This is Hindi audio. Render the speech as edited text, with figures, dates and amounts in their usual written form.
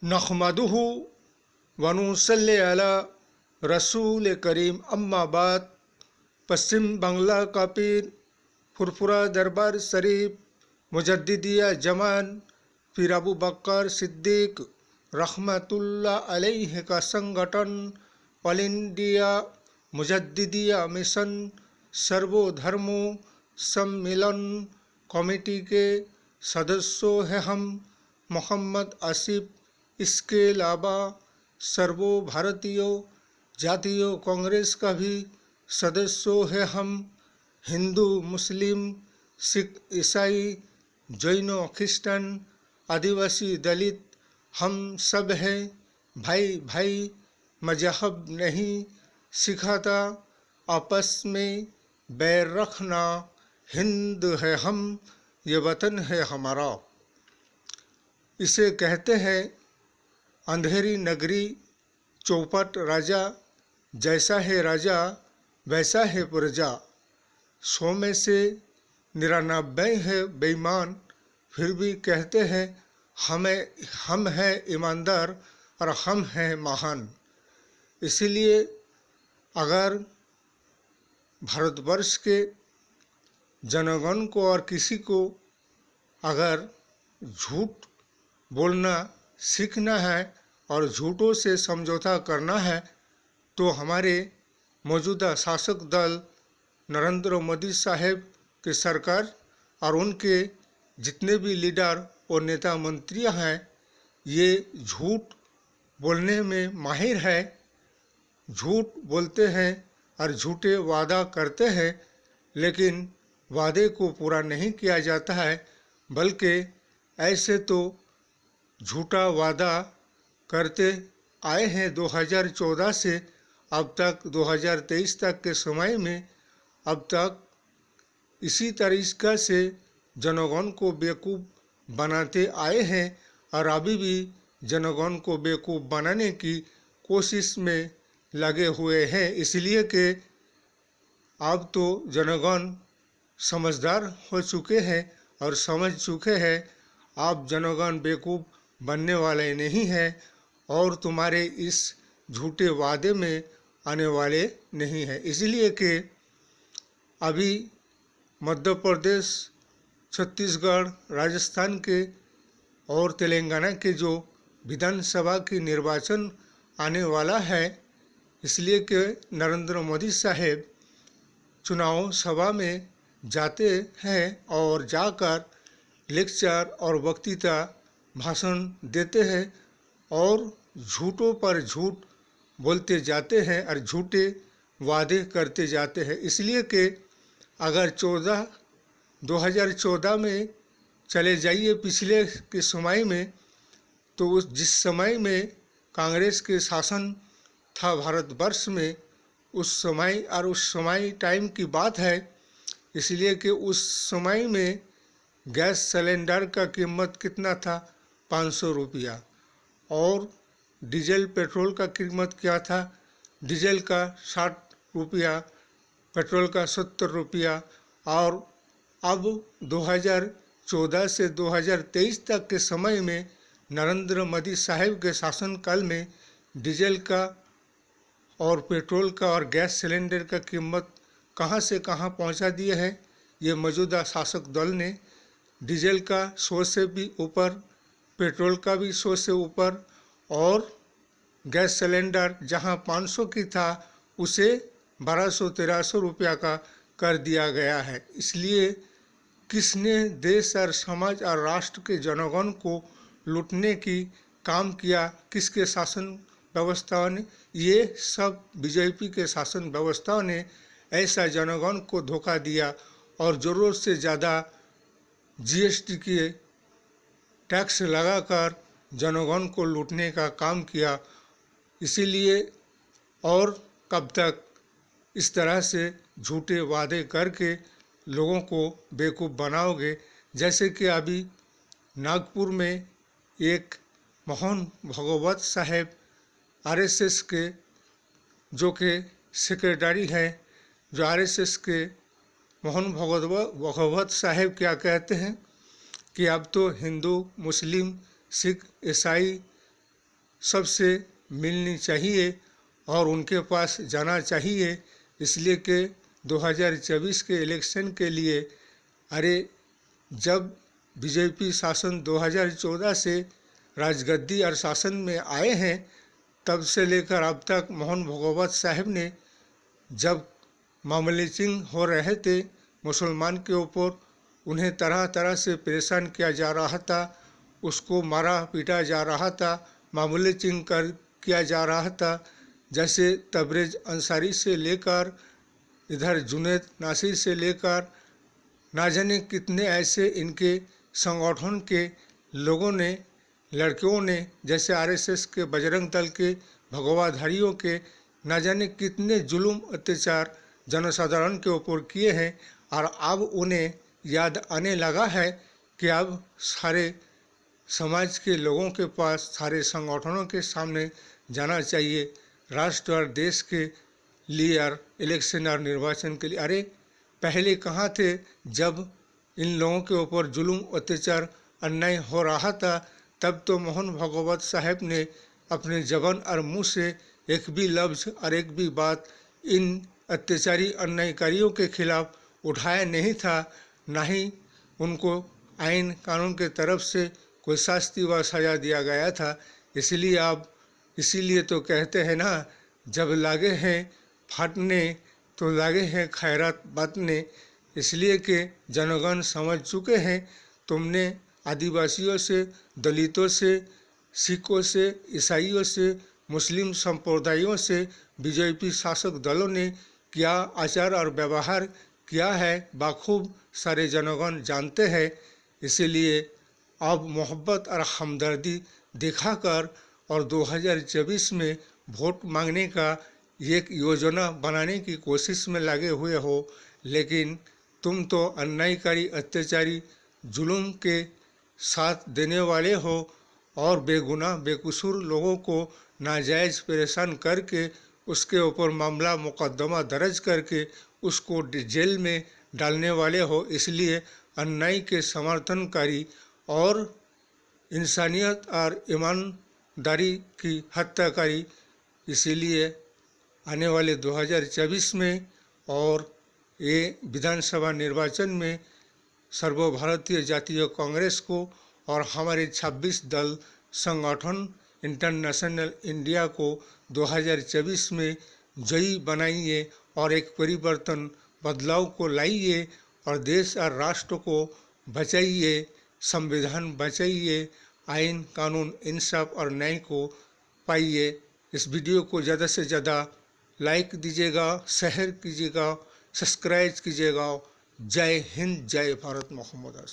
नहमदुहु व नुसल्ली अला रसूल करीम अम्मा बाद। पश्चिम बंगला का पीर फुरफुरा दरबार शरीफ मुजद्दिदिया जमान पीर अबू बकर सिद्दीक रहमतुल्लाह अलैह का संगठन ऑल इंडिया मुजद्दिदिया मिशन सर्वधर्मों सम्मिलन कमेटी के सदस्यों हैं हम। मोहम्मद आसिफ इसके अलावा सर्व भारतीय जातीय कांग्रेस का भी सदस्यों हैं हम। हिंदू मुस्लिम सिख ईसाई जैन क्रिश्चियन आदिवासी दलित हम सब हैं भाई भाई। मजहब नहीं सिखाता आपस में बैर रखना। हिंद है हम, ये वतन है हमारा। इसे कहते हैं अंधेरी नगरी चौपट राजा। जैसा है राजा वैसा है प्रजा। 100 में से 99 है बेईमान, फिर भी कहते हैं हम हैं ईमानदार और हम हैं महान। इसीलिए अगर भारतवर्ष के जनगण को और किसी को अगर झूठ बोलना सीखना है और झूठों से समझौता करना है तो हमारे मौजूदा शासक दल नरेंद्र मोदी साहब की सरकार और उनके जितने भी लीडर और नेता मंत्रियां हैं ये झूठ बोलने में माहिर है। झूठ बोलते हैं और झूठे वादा करते हैं, लेकिन वादे को पूरा नहीं किया जाता है, बल्कि ऐसे तो झूठा वादा करते आए हैं 2014 से अब तक 2023 तक के समय में। अब तक इसी तरीक़ा से जनगण को बेवकूफ़ बनाते आए हैं और अभी भी जनगण को बेवकूफ़ बनाने की कोशिश में लगे हुए हैं। इसलिए कि अब तो जनगण समझदार हो चुके हैं और समझ चुके हैं आप जनगण बेवकूफ़ बनने वाले नहीं हैं और तुम्हारे इस झूठे वादे में आने वाले नहीं हैं। इसलिए कि अभी मध्य प्रदेश, छत्तीसगढ़, राजस्थान के और तेलंगाना के जो विधानसभा की निर्वाचन आने वाला है, इसलिए कि नरेंद्र मोदी साहब चुनाव सभा में जाते हैं और जाकर लेक्चर और वक्तृता भाषण देते हैं और झूठों पर झूठ बोलते जाते हैं और झूठे वादे करते जाते हैं। इसलिए कि अगर 2014 में चले जाइए पिछले के समय में, तो उस जिस समय में कांग्रेस के शासन था भारतवर्ष में, उस समय टाइम की बात है। इसलिए कि उस समय में गैस सिलेंडर का कीमत कितना था? 500 रुपया। और डीजल पेट्रोल का कीमत क्या था? डीजल का 60 रुपया, पेट्रोल का 70 रुपया। और अब 2014 से 2023 तक के समय में नरेंद्र मोदी साहब के शासनकाल में डीजल का और पेट्रोल का और गैस सिलेंडर का कीमत कहां से कहां पहुंचा दिए है। ये मौजूदा शासक दल ने डीजल का 100 से भी ऊपर, पेट्रोल का भी 100 से ऊपर और गैस सिलेंडर जहां 500 की था उसे 1200-1300 रुपया का कर दिया गया है। इसलिए किसने देश और समाज और राष्ट्र के जनगण को लूटने की काम किया? किसके शासन व्यवस्थाओं ने? ये सब बीजेपी के शासन व्यवस्थाओं ने ऐसा जनगण को धोखा दिया और ज़रूरत से ज़्यादा जीएसटी के टैक्स लगाकर जनगण को लूटने का काम किया। इसीलिए और कब तक इस तरह से झूठे वादे करके लोगों को बेवकूफ़ बनाओगे? जैसे कि अभी नागपुर में एक मोहन भागवत साहब आरएसएस के जो कि सेक्रेटरी हैं, जो आरएसएस के मोहन भागवत साहब क्या कहते हैं कि अब तो हिंदू, मुस्लिम, सिख, ईसाई सबसे मिलनी चाहिए और उनके पास जाना चाहिए, इसलिए कि 2024 के इलेक्शन के लिए अरे जब बीजेपी शासन 2014 से राजगद्दी और शासन में आए हैं तब से लेकर अब तक मोहन भागवत साहब ने जब मामलिंग हो रहे थे मुसलमान के ऊपर, उन्हें तरह तरह से परेशान किया जा रहा था, उसको मारा पीटा जा रहा था, मामलिंग किया जा रहा था। जैसे तबरेज अंसारी से लेकर इधर जुनैद नासिर से लेकर ना जाने कितने ऐसे इनके संगठन के लोगों ने, लड़कियों ने, जैसे आरएसएस के, बजरंग दल के, भगवाधारियों के, ना जाने कितने जुल्म अत्याचार जनसाधारण के ऊपर किए हैं। और अब उन्हें याद आने लगा है कि अब सारे समाज के लोगों के पास, सारे संगठनों के सामने जाना चाहिए राष्ट्र और देश के लिए और इलेक्शन और निर्वाचन के लिए। अरे पहले कहाँ थे जब इन लोगों के ऊपर जुल्म अत्याचार अन्याय हो रहा था? तब तो मोहन भागवत साहब ने अपने जबान और मुंह से एक भी लफ्ज़ और एक भी बात इन अत्याचारी अन्यायकारियों के खिलाफ उठाया नहीं था, ना ही उनको आइन कानून के तरफ से कोई शास्ति व सजा दिया गया था। इसीलिए तो कहते हैं ना, जब लागे हैं फाटने तो लागे हैं खैरात बांटने। इसलिए कि जनगण समझ चुके हैं तुमने आदिवासियों से, दलितों से, सिखों से, ईसाइयों से, मुस्लिम संप्रदायों से बीजेपी शासक दलों ने क्या आचार और व्यवहार किया है बाखूब सारे जनगण जानते हैं। इसीलिए अब मोहब्बत और हमदर्दी दिखाकर और 2024 में वोट मांगने का एक योजना बनाने की कोशिश में लगे हुए हो, लेकिन तुम तो अन्यायकारी, अत्याचारी, जुल्म के साथ देने वाले हो और बेगुनाह बेकसूर लोगों को नाजायज़ परेशान करके उसके ऊपर मामला मुकदमा दर्ज करके उसको जेल में डालने वाले हो। इसलिए अन्याय के समर्थनकारी और इंसानियत और ईमानदारी की हत्याकारी। इसीलिए आने वाले 2024 में और ये विधानसभा निर्वाचन में सर्वभारतीय जातीय कांग्रेस को और हमारे 26 दल संगठन इंटरनेशनल इंडिया को 2024 में जयी बनाइए और एक परिवर्तन, बदलाव को लाइए और देश और राष्ट्र को बचाइए, संविधान बचाइए, आइन कानून इंसाफ और न्याय को पाइए। इस वीडियो को ज़्यादा से ज़्यादा लाइक दीजिएगा, शेयर कीजिएगा, सब्सक्राइब कीजिएगा। जय हिंद, जय भारत, मोहम्मद।